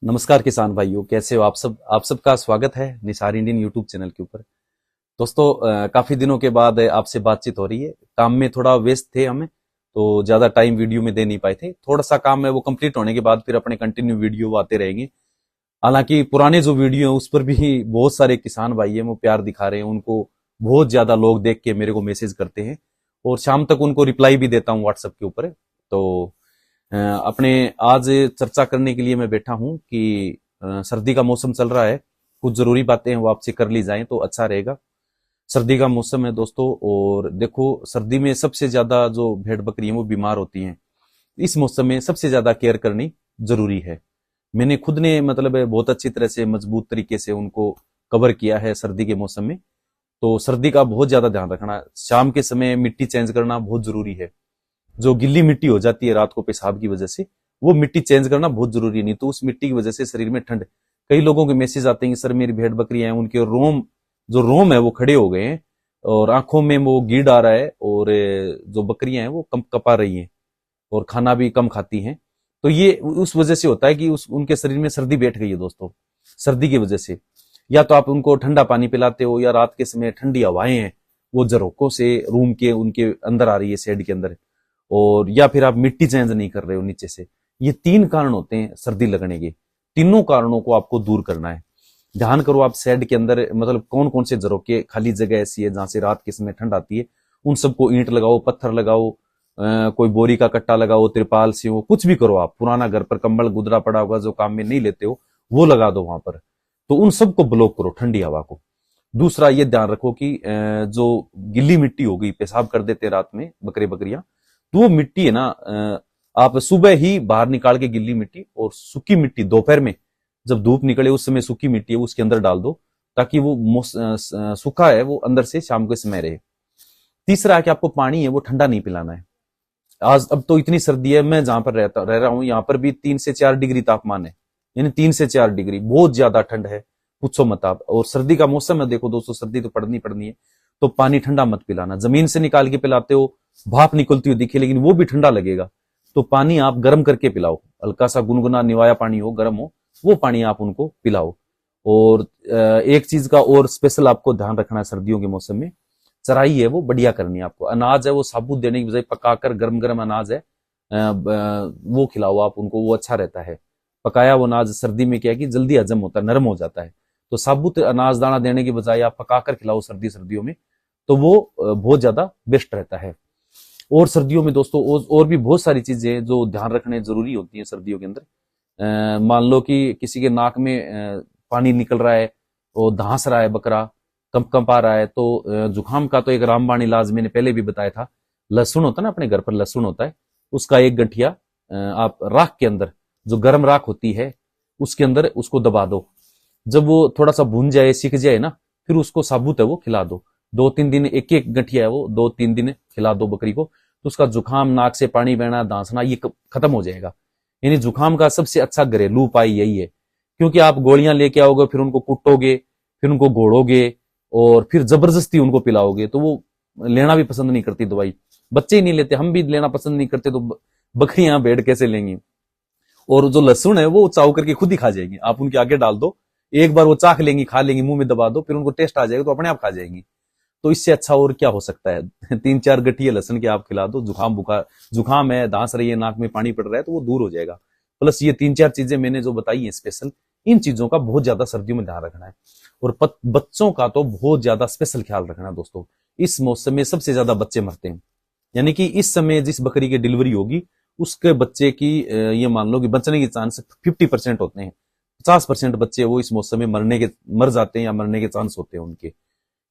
नमस्कार किसान भाइयों, कैसे हो आप सब। आप सबका स्वागत है निसार इंडियन यूट्यूब चैनल के ऊपर। दोस्तों, काफी दिनों के बाद आपसे बातचीत हो रही है। काम में थोड़ा व्यस्त थे हमें, तो ज्यादा टाइम वीडियो में दे नहीं पाए थे। थोड़ा सा काम है वो कंप्लीट होने के बाद फिर अपने कंटिन्यू वीडियो आते रहेंगे। हालांकि पुराने जो वीडियो है उस पर भी बहुत सारे किसान भाई हैं वो प्यार दिखा रहे हैं। उनको बहुत ज्यादा लोग देख के मेरे को मैसेज करते हैं और शाम तक उनको रिप्लाई भी देता हूँ व्हाट्सएप के ऊपर। तो अपने आज चर्चा करने के लिए मैं बैठा हूं कि सर्दी का मौसम चल रहा है, कुछ जरूरी बातें हैं वो आपसे कर ली जाएं तो अच्छा रहेगा। सर्दी का मौसम है दोस्तों, और देखो सर्दी में सबसे ज्यादा जो भेड़ बकरी हैं वो बीमार होती हैं। इस मौसम में सबसे ज्यादा केयर करनी जरूरी है। मैंने खुद ने मतलब बहुत अच्छी तरह से मजबूत तरीके से उनको कवर किया है सर्दी के मौसम में। तो सर्दी का बहुत ज्यादा ध्यान रखना, शाम के समय मिट्टी चेंज करना बहुत जरूरी है। जो गिल्ली मिट्टी हो जाती है रात को पेशाब की वजह से, वो मिट्टी चेंज करना बहुत जरूरी है। नहीं तो उस मिट्टी की वजह से शरीर में ठंड। कई लोगों के मैसेज आते हैं कि सर मेरी भेड़ बकरियां हैं, उनके रोम जो रोम है वो खड़े हो गए हैं और आंखों में वो गीड आ रहा है, और जो बकरियां हैं वो कम कपा रही हैं और खाना भी कम खाती हैं। तो ये उस वजह से होता है कि उनके शरीर में सर्दी बैठ गई है दोस्तों, सर्दी की वजह से। या तो आप उनको ठंडा पानी पिलाते हो, या रात के समय ठंडी हवाएं हैं वो झरोकों से रूम के उनके अंदर आ रही है, शेड के अंदर, और या फिर आप मिट्टी चेंज नहीं कर रहे हो नीचे से। ये तीन कारण होते हैं सर्दी लगने के। तीनों कारणों को आपको दूर करना है। ध्यान करो आप शेड के अंदर मतलब कौन कौन से झरोके खाली जगह ऐसी है जहां से रात के समय ठंड आती है, उन सबको ईंट लगाओ, पत्थर लगाओ, कोई बोरी का कट्टा लगाओ, त्रिपाल से हो, कुछ भी करो। आप पुराना घर पर कंबल गुदरा पड़ा होगा जो काम में नहीं लेते हो वो लगा दो वहां पर। तो उन सबको ब्लॉक करो ठंडी हवा को। दूसरा ये ध्यान रखो कि जो गिल्ली मिट्टी हो गई, पेशाब कर देते रात में बकरे बकरियां, तो वो मिट्टी है ना, आप सुबह ही बाहर निकाल के गिल्ली मिट्टी और सूखी मिट्टी दोपहर में जब धूप निकले उस समय सूखी मिट्टी है उसके अंदर डाल दो, ताकि वो सूखा है वो अंदर से शाम के समय रहे। तीसरा है कि आपको पानी है वो ठंडा नहीं पिलाना है। आज अब तो इतनी सर्दी है, मैं जहां पर रह रहा हूं यहाँ पर भी 3 से 4 डिग्री तापमान है। यानी 3 से 4 डिग्री बहुत ज्यादा ठंड है, पूछो मत आप। और सर्दी का मौसम है, देखो दोस्तों सर्दी तो पड़नी पड़नी है। तो पानी ठंडा मत पिलाना। जमीन से निकाल के पिलाते हो, भाप निकलती हुई दिखे लेकिन वो भी ठंडा लगेगा। तो पानी आप गर्म करके पिलाओ, हल्का सा गुनगुना निवाया पानी हो, गर्म हो, वो पानी आप उनको पिलाओ। और एक चीज का और स्पेशल आपको ध्यान रखना है सर्दियों के मौसम में, चराई है वो बढ़िया करनी है आपको। अनाज है वो साबुत देने की बजाय पकाकर गर्म गर्म अनाज है वो खिलाओ आप उनको, वो अच्छा रहता है। पकाया वो अनाज सर्दी में क्या है कि जल्दी हजम होता है, नरम हो जाता है। तो साबुत अनाज दाना देने की बजाय आप पकाकर खिलाओ सर्दियों में, तो वो बहुत ज्यादा बेस्ट रहता है। और सर्दियों में दोस्तों और भी बहुत सारी चीजें जो ध्यान रखने जरूरी होती हैं सर्दियों के अंदर। मान लो कि किसी के नाक में पानी निकल रहा है और धांस रहा है बकरा, कंप कंप आ रहा है, तो जुकाम का तो एक रामबाण इलाज मैंने पहले भी बताया था। लहसुन होता है ना, अपने घर पर लहसुन होता है, उसका एक गठिया आप राख के अंदर, जो गर्म राख होती है उसके अंदर उसको दबा दो। जब वो थोड़ा सा भून जाए, सीख जाए ना, फिर उसको साबुत है वो खिला दो। 2-3 दिन एक एक गठिया है वो 2-3 दिन खिला दो बकरी को, तो उसका जुकाम, नाक से पानी बहना, दांसना ये खत्म हो जाएगा। यानी जुकाम का सबसे अच्छा घरेलू उपाय यही है। क्योंकि आप गोलियां लेके आओगे, फिर उनको कुटोगे, फिर उनको घोड़ोगे और फिर जबरदस्ती उनको पिलाओगे, तो वो लेना भी पसंद नहीं करती दवाई। बच्चे ही नहीं लेते, हम भी लेना पसंद नहीं करते, तो बकरियां भेड़ कैसे लेंगी। और जो लहसुन है वो चाव करके खुद ही खा जाएंगी, आप उनके आगे डाल दो, एक बार वो चाख लेंगी, खा लेंगी, मुंह में दबा दो, फिर उनको टेस्ट आ जाएगा तो अपने आप खा जाएंगी। तो इससे अच्छा और क्या हो सकता है। 3-4 गठिए लहसुन के आप खिला दो, जुकाम बुखार, जुकाम है, दांस रही है, नाक में पानी पड़ रहा है, तो वो दूर हो जाएगा। प्लस ये 3-4 चीजें मैंने जो बताई है स्पेशल, इन चीजों का बहुत ज्यादा सर्दियों में ध्यान रखना है। और बच्चों का तो बहुत ज्यादा स्पेशल ख्याल रखना है दोस्तों। इस मौसम में सबसे ज्यादा बच्चे मरते हैं। यानी कि इस समय जिस बकरी की डिलीवरी होगी उसके बच्चे की ये मान लो कि बचने के चांस 50% होते हैं। 50% बच्चे वो इस मौसम में मर जाते हैं या मरने के चांस होते हैं उनके।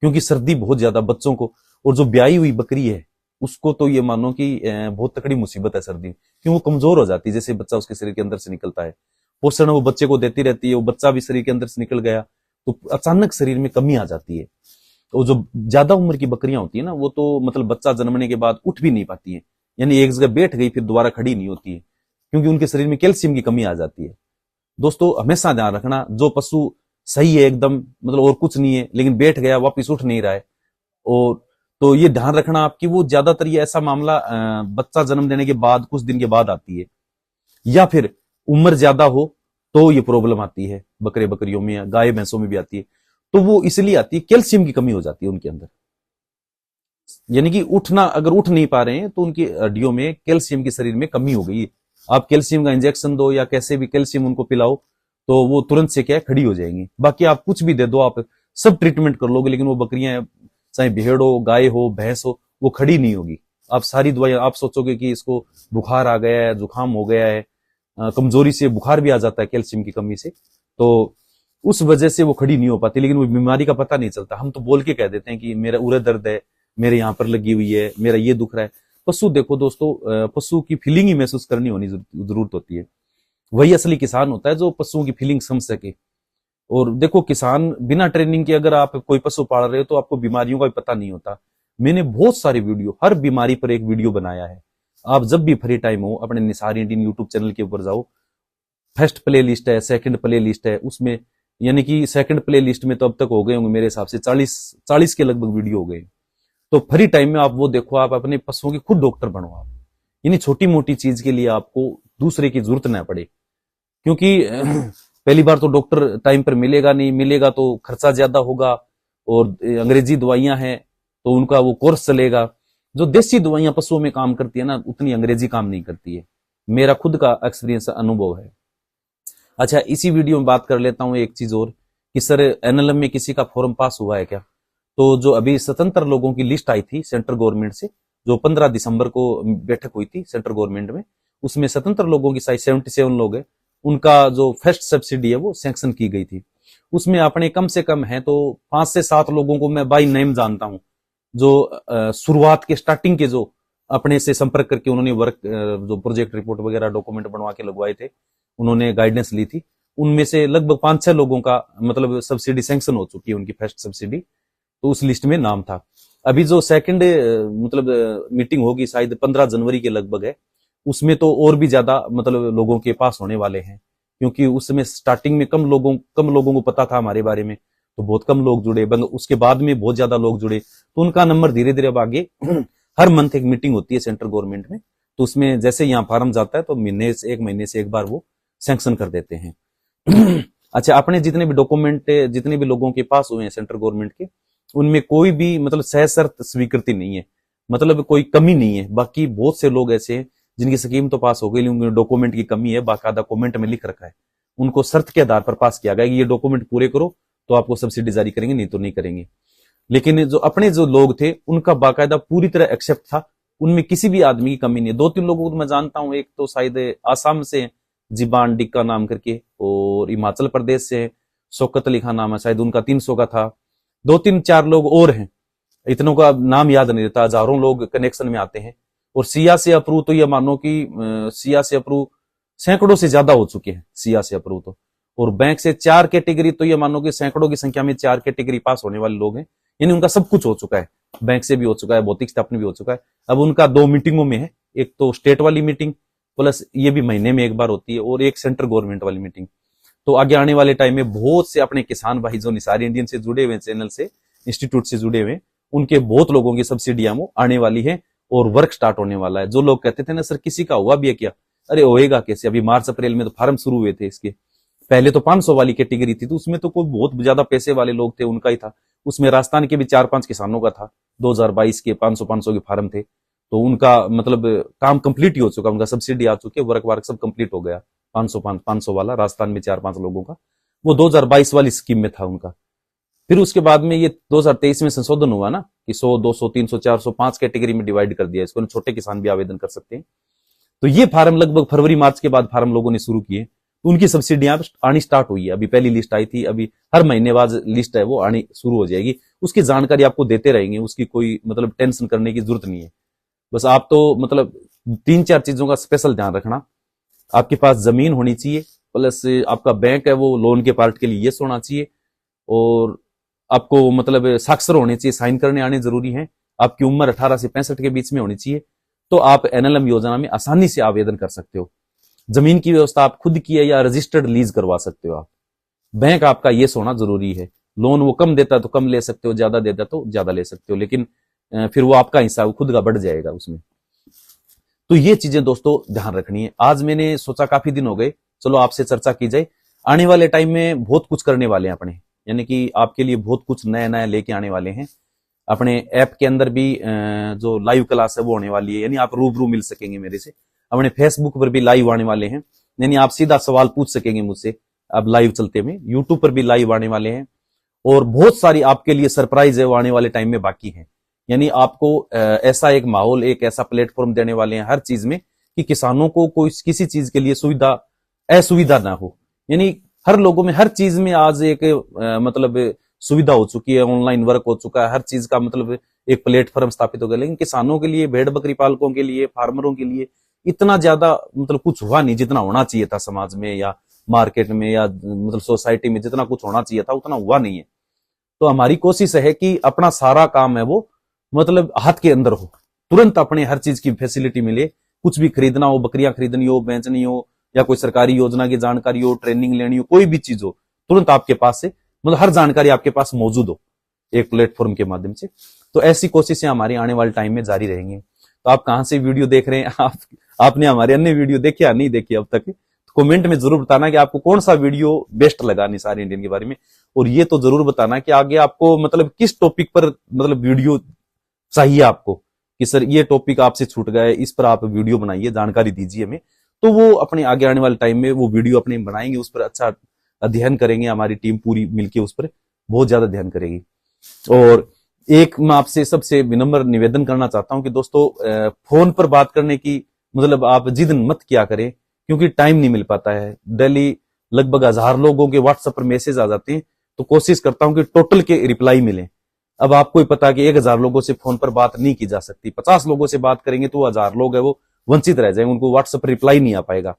क्योंकि सर्दी बहुत ज्यादा बच्चों को, और जो ब्याई हुई बकरी है उसको तो ये मानो कि बहुत तकड़ी मुसीबत है सर्दी, क्यों वो कमजोर हो जाती है। जैसे बच्चा उसके शरीर के अंदर से निकलता है, पोषण वो बच्चे को देती रहती है, वो बच्चा भी शरीर के अंदर से निकल गया तो अचानक शरीर में कमी आ जाती है। तो जो ज्यादा उम्र की बकरियां होती है ना, वो तो मतलब बच्चा जन्मने के बाद उठ भी नहीं पाती है। यानी एक जगह बैठ गई फिर दोबारा खड़ी नहीं होती है, क्योंकि उनके शरीर में कैल्शियम की कमी आ जाती है। दोस्तों हमेशा ध्यान रखना, जो पशु सही है एकदम, मतलब और कुछ नहीं है, लेकिन बैठ गया वापिस उठ नहीं रहा है, और तो ये ध्यान रखना आपकी, वो ज्यादातर ये ऐसा मामला बच्चा जन्म देने के बाद कुछ दिन के बाद आती है, या फिर उम्र ज्यादा हो तो ये प्रॉब्लम आती है, बकरे बकरियों में, गाय भैंसों में भी आती है। तो वो इसलिए आती है, कैल्शियम की कमी हो जाती है उनके अंदर, यानी कि उठना, अगर उठ नहीं पा रहे हैं तो उनकी हड्डियों में कैल्शियम की शरीर में कमी हो गई। आप कैल्शियम का इंजेक्शन दो या कैसे भी कैल्शियम उनको पिलाओ तो वो तुरंत से क्या है, खड़ी हो जाएंगी। बाकी आप कुछ भी दे दो, आप सब ट्रीटमेंट कर लोगे, लेकिन वो बकरियां, चाहे भेड़ हो, गाय हो, भैंस हो, वो खड़ी नहीं होगी। आप सारी दवाइयां, आप सोचोगे कि इसको बुखार आ गया है, जुकाम हो गया है, कमजोरी से बुखार भी आ जाता है कैल्शियम की कमी से, तो उस वजह से वो खड़ी नहीं हो पाती, लेकिन वो बीमारी का पता नहीं चलता। हम तो बोल के कह देते हैं कि मेरा उरे दर्द है, मेरे यहाँ पर लगी हुई है, मेरा ये दुख रहा है। पशु देखो दोस्तों, पशु की फीलिंग ही महसूस करनी होनी जरूरत होती है। वही असली किसान होता है जो पशुओं की फीलिंग समझ सके। और देखो, किसान बिना ट्रेनिंग के अगर आप कोई पशु पाल रहे हो तो आपको बीमारियों का भी पता नहीं होता। मैंने बहुत सारे वीडियो, हर बीमारी पर एक वीडियो बनाया है। आप जब भी फ्री टाइम हो अपने निसार इंडियन यूट्यूब चैनल के ऊपर जाओ, फर्स्ट प्ले लिस्ट है, सेकंड प्ले लिस्ट है, उसमें यानी कि सेकंड प्ले लिस्ट में तो अब तक हो गए होंगे मेरे हिसाब से 40 के लगभग वीडियो हो गए। तो फ्री टाइम में आप वो देखो, आप अपने पशुओं के खुद डॉक्टर बनो आप, यानी छोटी मोटी चीज के लिए आपको दूसरे की जरूरत ना पड़े। क्योंकि पहली बार तो डॉक्टर टाइम पर मिलेगा नहीं, मिलेगा तो खर्चा ज्यादा होगा, और अंग्रेजी दवाइयां हैं तो उनका वो कोर्स चलेगा। जो देसी दवाइयां पशुओं में काम करती है ना, उतनी अंग्रेजी काम नहीं करती है। मेरा खुद का एक्सपीरियंस, अनुभव है। अच्छा, इसी वीडियो में बात कर लेता हूं एक चीज और, कि सर एनएलएम में किसी का फॉर्म पास हुआ है क्या? तो जो अभी स्वतंत्र लोगों की लिस्ट आई थी सेंट्रल गवर्नमेंट से, जो 15 दिसंबर को बैठक हुई थी सेंट्रल गवर्नमेंट में, उसमें स्वतंत्र लोगों की साइज 77 लोग हैं, उनका जो फर्स्ट सब्सिडी है वो सैंक्शन की गई थी। उसमें अपने कम से कम है तो 5 से 7 लोगों को मैं बाय नेम जानता हूं, जो शुरुआत के स्टार्टिंग के जो अपने से संपर्क करके उन्होंने वर्क, जो प्रोजेक्ट रिपोर्ट वगैरह डॉक्यूमेंट बनवा के लगवाए थे, उन्होंने गाइडेंस ली थी, उनमें से लगभग 5-6 लोगों का मतलब सब्सिडी सैंक्शन हो चुकी है, उनकी फर्स्ट सब्सिडी, तो उस लिस्ट में नाम था। अभी जो सेकंड मतलब मीटिंग होगी शायद 15 जनवरी के लगभग है, उसमें तो और भी ज्यादा मतलब लोगों के पास होने वाले हैं, क्योंकि उसमें स्टार्टिंग में कम लोगों को पता था हमारे बारे में, तो बहुत कम लोग जुड़े, उसके बाद में बहुत ज्यादा लोग जुड़े, तो उनका नंबर धीरे धीरे अब आगे हर मंथ एक मीटिंग होती है सेंट्रल गवर्नमेंट में, तो उसमें जैसे यहाँ फार्म जाता है तो एक महीने से एक बार वो सैंक्शन कर देते हैं। अच्छा, अपने जितने भी डॉक्यूमेंट, जितने भी लोगों के पास हुए हैं सेंट्रल गवर्नमेंट के, उनमें कोई भी मतलब सशर्त स्वीकृति नहीं है, मतलब कोई कमी नहीं है। बाकी बहुत से लोग ऐसे हैं जिनकी स्कीम तो पास हो गई, लेकिन डॉक्यूमेंट की कमी है, बाकायदा कमेंट में लिख रखा है, उनको शर्त के आधार पर पास किया गया कि ये डॉक्यूमेंट पूरे करो तो आपको सब्सिडी जारी करेंगे, नहीं तो नहीं करेंगे। लेकिन जो अपने जो लोग थे उनका बाकायदा पूरी तरह एक्सेप्ट था, उनमें किसी भी आदमी की कमी नहीं है। 2-3 लोगों को तो मैं जानता हूं, एक तो शायद आसाम से जिबान डिक्का नाम करके, और हिमाचल प्रदेश से शौकत अली खान नाम है, शायद उनका 300 का था। 2-3-4 लोग और हैं, इतनों का नाम याद नहीं रहता, हजारों लोग कनेक्शन में आते हैं। और सिया से अप्रूव तो ये मानो कि सिया से अप्रूव सैकड़ों से ज्यादा हो चुके हैं सिया से अप्रूव तो, और बैंक से 4 कैटेगरी तो ये मानो कि सैकड़ों की संख्या में 4 कैटेगरी पास होने वाले लोग हैं, यानी उनका सब कुछ हो चुका है, बैंक से भी हो चुका है, भौतिक स्थापना भी हो चुका है। अब उनका 2 मीटिंगों में है, एक तो स्टेट वाली मीटिंग प्लस ये भी महीने में एक बार होती है, और एक सेंट्रल गवर्नमेंट वाली मीटिंग। तो आगे आने वाले टाइम में बहुत से अपने किसान भाई जो निसार इंडियन से जुड़े हुए, चैनल से, इंस्टीट्यूट से जुड़े हुए, उनके बहुत लोगों की सब्सिडियां वो आने वाली है और वर्क स्टार्ट होने वाला है। जो लोग कहते थे ना सर किसी का हुआ भी है क्या, अरे होएगा कैसे, अभी मार्च अप्रैल में तो फार्म शुरू हुए थे इसके। पहले तो 500 वाली कैटेगरी थी, तो उसमें तो कोई बहुत ज्यादा पैसे वाले लोग थे, उनका ही था। उसमें राजस्थान के भी 4-5 किसानों का था, 2022 के 500 के फार्म थे, तो उनका मतलब काम कंप्लीट ही हो चुका, उनका सब्सिडी आ चुकी है, वर्क सब कंप्लीट हो गया। 500 वाला राजस्थान में 4-5 लोगों का, वो 2022 वाली स्कीम में था उनका। फिर उसके बाद में ये 2023 में संशोधन हुआ ना कि 100, 200, 300, 400, 5 कैटेगरी में डिवाइड कर दिया इसको, छोटे किसान भी आवेदन कर सकते हैं। तो ये फार्म लगभग फरवरी मार्च के बाद फार्म लोगों ने शुरू किए, तो उनकी सब्सिडियां आनी स्टार्ट हुई है। अभी पहली लिस्ट आई थी, अभी हर महीने बाद लिस्ट है वो आनी शुरू हो जाएगी। उसकी जानकारी आपको देते रहेंगे, उसकी कोई मतलब टेंशन करने की जरूरत नहीं है। बस आप तो मतलब 3-4 चीजों का स्पेशल ध्यान रखना, आपके पास जमीन होनी चाहिए, प्लस आपका बैंक है वो लोन के पार्ट के लिए ये होना चाहिए, और आपको मतलब साक्षर होने चाहिए, साइन करने आने जरूरी है, आपकी उम्र 18 से 65 के बीच में होनी चाहिए, तो आप एनएलएम योजना में आसानी से आवेदन कर सकते हो। जमीन की व्यवस्था आप खुद की है या रजिस्टर्ड लीज करवा सकते हो आप। बैंक आपका ये होना जरूरी है। लोन वो कम देता तो कम ले सकते हो, ज्यादा देता तो ज्यादा ले सकते हो, लेकिन फिर वो आपका हिस्सा खुद का बढ़ जाएगा उसमें। तो ये चीजें दोस्तों ध्यान रखनी है। आज मैंने सोचा काफी दिन हो गए, चलो आपसे चर्चा की जाए। आने वाले टाइम में बहुत कुछ करने वाले हैं अपने, यानी कि आपके लिए बहुत कुछ नया नया लेके आने वाले हैं। अपने ऐप के अंदर भी जो लाइव क्लास है वो होने वाली है, यानी आप रूबरू मिल सकेंगे मेरे से। अपने फेसबुक पर भी लाइव आने वाले हैं, यानी आप सीधा सवाल पूछ सकेंगे मुझसे अब लाइव चलते में। यूट्यूब पर भी लाइव आने वाले हैं, और बहुत सारी आपके लिए सरप्राइज है वो आने वाले टाइम में बाकी है। यानी आपको ऐसा एक माहौल, एक ऐसा प्लेटफॉर्म देने वाले हैं हर चीज में कि किसानों को कोई किसी चीज के लिए असुविधा ना हो। यानी हर लोगों में, हर चीज में आज एक मतलब सुविधा हो चुकी है, ऑनलाइन वर्क हो चुका है, हर चीज का मतलब एक प्लेटफॉर्म स्थापित हो गया। लेकिन किसानों के लिए, भेड़ बकरी पालकों के लिए, फार्मरों के लिए इतना ज्यादा मतलब कुछ हुआ नहीं जितना होना चाहिए था समाज में या मार्केट में या मतलब सोसाइटी में। जितना कुछ होना चाहिए था उतना हुआ नहीं है। तो हमारी कोशिश है कि अपना सारा काम है वो मतलब हाथ के अंदर हो, तुरंत अपने हर चीज की फैसिलिटी मिले। कुछ भी खरीदना हो, बकरियां खरीदनी हो, बेचनी हो, या कोई सरकारी योजना की जानकारी हो, ट्रेनिंग लेनी हो, कोई भी चीज हो, तुरंत आपके पास से मतलब हर जानकारी आपके पास मौजूद हो एक प्लेटफॉर्म के माध्यम से। तो ऐसी कोशिशें हमारी आने वाले टाइम में जारी रहेंगी। तो आप कहां से वीडियो देख रहे हैं, आपने हमारे अन्य वीडियो देखे या नहीं देखे अब तक, तो कमेंट में जरूर बताना कि आपको कौन सा वीडियो बेस्ट लगा निसार इंडियन के बारे में। और ये तो जरूर बताना कि आगे आपको मतलब किस टॉपिक पर मतलब वीडियो चाहिए आपको, कि सर ये टॉपिक आपसे छूट गया है, इस पर आप वीडियो बनाइए, जानकारी दीजिए हमें। तो वो अपने आगे आने वाले टाइम में वो वीडियो अपने बनाएंगे, उस पर अच्छा अध्ययन करेंगे, हमारी टीम पूरी मिलकर उस पर बहुत ज्यादा ध्यान करेगी। और एक मैं आपसे सबसे विनम्र निवेदन करना चाहता हूं कि दोस्तों फोन पर बात करने की मतलब आप जिद मत किया करें, क्योंकि टाइम नहीं मिल पाता है। डेली लगभग 1000 लोगों के व्हाट्सएप पर मैसेज आ जाते हैं, तो कोशिश करता हूं कि टोटल के रिप्लाई मिले। अब आपको ही पता कि 1000 लोगों से फोन पर बात नहीं की जा सकती, 50 लोगों से बात करेंगे तो 1000 लोग है वो वंचित रह जाएंगे, उनको व्हाट्सएप पर रिप्लाई नहीं आ पाएगा।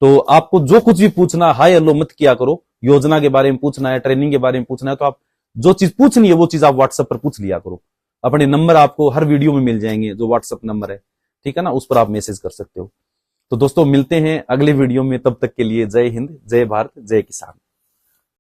तो आपको जो कुछ भी पूछना, हाय हेलो मत किया करो। योजना के बारे में पूछना है, ट्रेनिंग के बारे में पूछना है, तो आप जो चीज पूछनी है वो चीज आप व्हाट्सएप पर पूछ लिया करो। अपने नंबर आपको हर वीडियो में मिल जाएंगे, जो व्हाट्सएप नंबर है, ठीक है ना, उस पर आप मैसेज कर सकते हो। तो दोस्तों मिलते हैं अगले वीडियो में, तब तक के लिए जय हिंद, जय भारत, जय किसान।